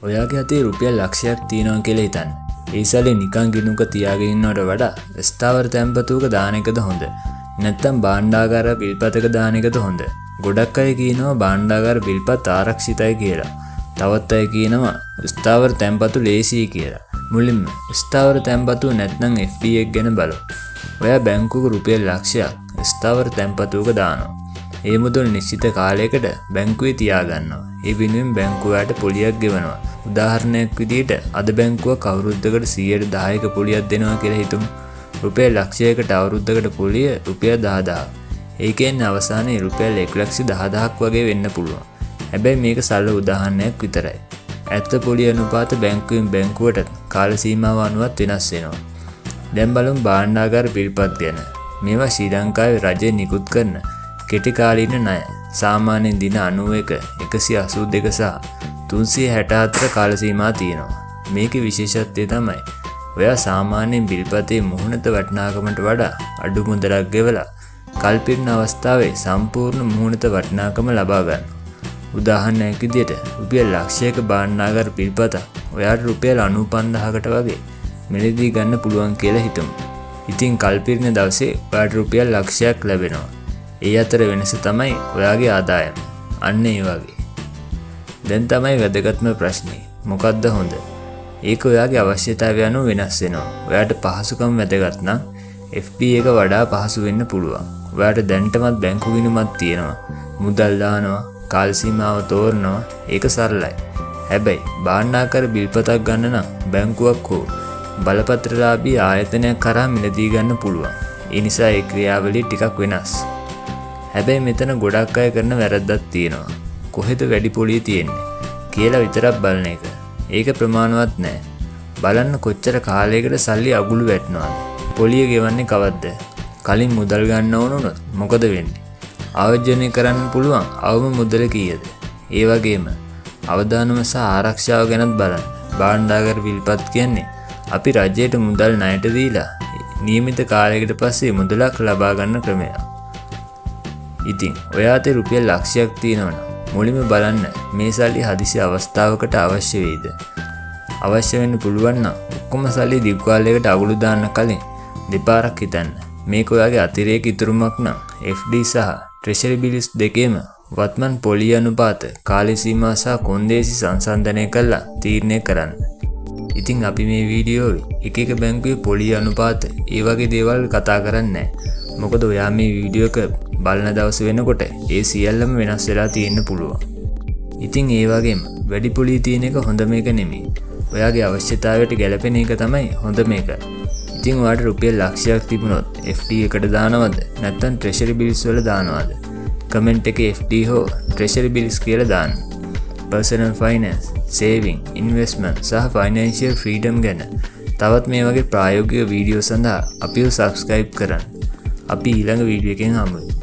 ඔයාගේ අතේ රුපියල් ලක්ෂයක් තියෙනවා කියලා හිතන්න. ඒ සල්ලි නිකන් ගිණුක තියාගෙන ඉන්නවට වඩා ස්ථාවර තැන්පතුවක දාන එකද හොඳ? නැත්නම් භාණ්ඩාගාර විල්පතක දාන එකද හොඳ? ගොඩක් අය කියනවා භාණ්ඩාගාර විල්පත් ආරක්ෂිතයි කියලා. තවත් අය කියනවා ස්ථාවර තැන්පතු ලේසියි කියලා. මුලින්ම ස්ථාවර තැන්පතු නැත්නම් FD එක ගැන බලමු. ඔයා බැංකුවක රුපියල් ලක්ෂයක් ස්ථාවර තැන්පතුවක දානවා. ඒ මුදල් නිශ්චිත කාලයකට බැංකුවේ තියාගන්නවා. ඒ වෙනුවෙන් බැංකුවට පොලියක් ගෙවනවා. උදාහරණයක් විදිහට අද බැංකුවක් අවුරුද්දකට 110ක පොලියක් දෙනවා කියලා හිතමු. රුපියල් ලක්ෂයකට අවුරුද්දකට පොලිය රුපියල් 10000. ඒ කියන්නේ අවසානයේ රුපියල් 1,10,000ක් වගේ වෙන්න පුළුවන්. හැබැයි මේක සරල උදාහරණයක් විතරයි. ඇත්ත පොලිය අනුපාත බැංකුවෙන් බැංකුවට කාල සීමාව අනුවත් වෙනස් වෙනවා. දැන් බලමු භාණ්ඩාගාර පිළිපත් ගැන. මේවා ශ්‍රී ලංකාවේ රජය නිකුත් කරන කෙටි කාලීන ණය. සාමාන්‍යයෙන් දින 91, 182 සහ 364 කාල සීමා තියෙනවා. මේකේ විශේෂත්වය තමයි ඔයා සාමාන්‍යයෙන් බිල්පතේ මුහුණත වටිනාකමට වඩා අඩු මුදලක් ගෙවලා කල්පිරන අවස්ථාවේ සම්පූර්ණ මුහුණත වටිනාකම ලබා ගන්න. උදාහරණයක් විදිහට රුපියල් ලක්ෂයක භාණ්ඩාගාර බිල්පත ඔයාට රුපියල් 95000කට වගේ මිලදී ගන්න පුළුවන් කියලා හිතමු. ඉතින් කල්පිරන දවසේ ඔයාට රුපියල් ලක්ෂයක් ලැබෙනවා. ඒ අතර වෙනස තමයි ඔයාගේ ආදායම. අන්න ඒ වගේ. දැන් තමයි වැදගත්ම ප්‍රශ්නේ. මොකක්ද හොඳ? ඒක ඔයාගේ අවශ්‍යතාවය අනුව වෙනස් වෙනවා. ඔයාට පහසුකම් වැදගත් නම් FD එක වඩා පහසු වෙන්න පුළුවන්. ඔයාට දැනටමත් බැංකු ගිණුමක් තියෙනවා. මුදල් දානවා, කාල සීමාව තෝරනවා. ඒක සරලයි. හැබැයි භාණ්ඩාගාර බිල්පතක් ගන්න නම් බැංකුවක් හෝ බලපත්‍රලාභී ආයතනයක් කරා මිලදී ගන්න පුළුවන්. ඒ නිසා ඒ ක්‍රියාවලිය ටිකක් වෙනස්. හැබැයි මෙතන ගොඩක් අය කරන වැරද්දක් තියෙනවා. කොහෙද වැඩි පොලිය තියෙන්නේ කියලා විතරක් බලන එක. ඒක ප්‍රමාණවත් නෑ. බලන්න කොච්චර කාලයකට සල්ලි අගුළු වැටෙනවද? පොලිය ගෙවන්නේ කවද්ද? කලින් මුදල් ගන්න ඕන උනොත් මොකද වෙන්නේ? ආයෝජනය කරන්න පුළුවන් අවම මුදල කීයද? ඒ වගේම අවදානම සහ ආරක්ෂාව ගැනත් බලන්න. භාණ්ඩාගාර විල්පත් කියන්නේ අපි රජයට මුදල් ණයට දීලා නියමිත කාලයකට පස්සේ මුදලක් ලබා ගන්න ක්‍රමයක්. ඉතින් ඔයාට රුපියල් ලක්ෂයක් තියෙනවනම් මුලින්ම බලන්න මේ සල්ලි හදිසි අවස්ථාවකට අවශ්‍ය වෙයිද? අවශ්‍ය වෙන්න පුළුවන් නම් ඔක්කොම සල්ලි දීර්ඝ කාලයකට අගුළු දාන්න කලින් දෙපාරක් හිතන්න. මේක ඔයාගේ අතිරේක ඉතුරුමක් නම් FD සහ Treasury bills දෙකේම වත්මන් පොලිය අනුපාත, කාල සීමා සහ කොන්දේසි සංසන්දනය කරලා තීරණය කරන්න. ඉතින් අපි මේ වීඩියෝවේ එක එක බැංකුවේ පොලිය අනුපාත ඒ වගේ දේවල් කතා කරන්නේ නැහැ. මොකද ඔයා මේ වීඩියෝ එක බලන දවස් වෙනකොට ඒ සියල්ලම වෙනස් වෙලා තියෙන්න පුළුවන්. ඉතින් ඒ වගේම වැඩි පොලිය තියෙන එක හොඳ මේක නෙමෙයි. ඔයාගේ අවශ්‍යතාවයට ගැලපෙන එක තමයි හොඳ මේක. ඉතින් ඔයාට රුපියල් ලක්ෂයක් තිබුණොත් FD එකට දානවද නැත්නම් Treasury bills වල දානවද? කමෙන්ට් එකේ FD හෝ Treasury bills කියලා දාන්න. personal finance, saving, investment සහ financial freedom ගැන තවත් මේ වගේ ප්‍රායෝගික වීඩියෝ සඳහා අපිව subscribe කරන්න. අපි ඊළඟ වීඩියෝ එකෙන් හමුවෙමු.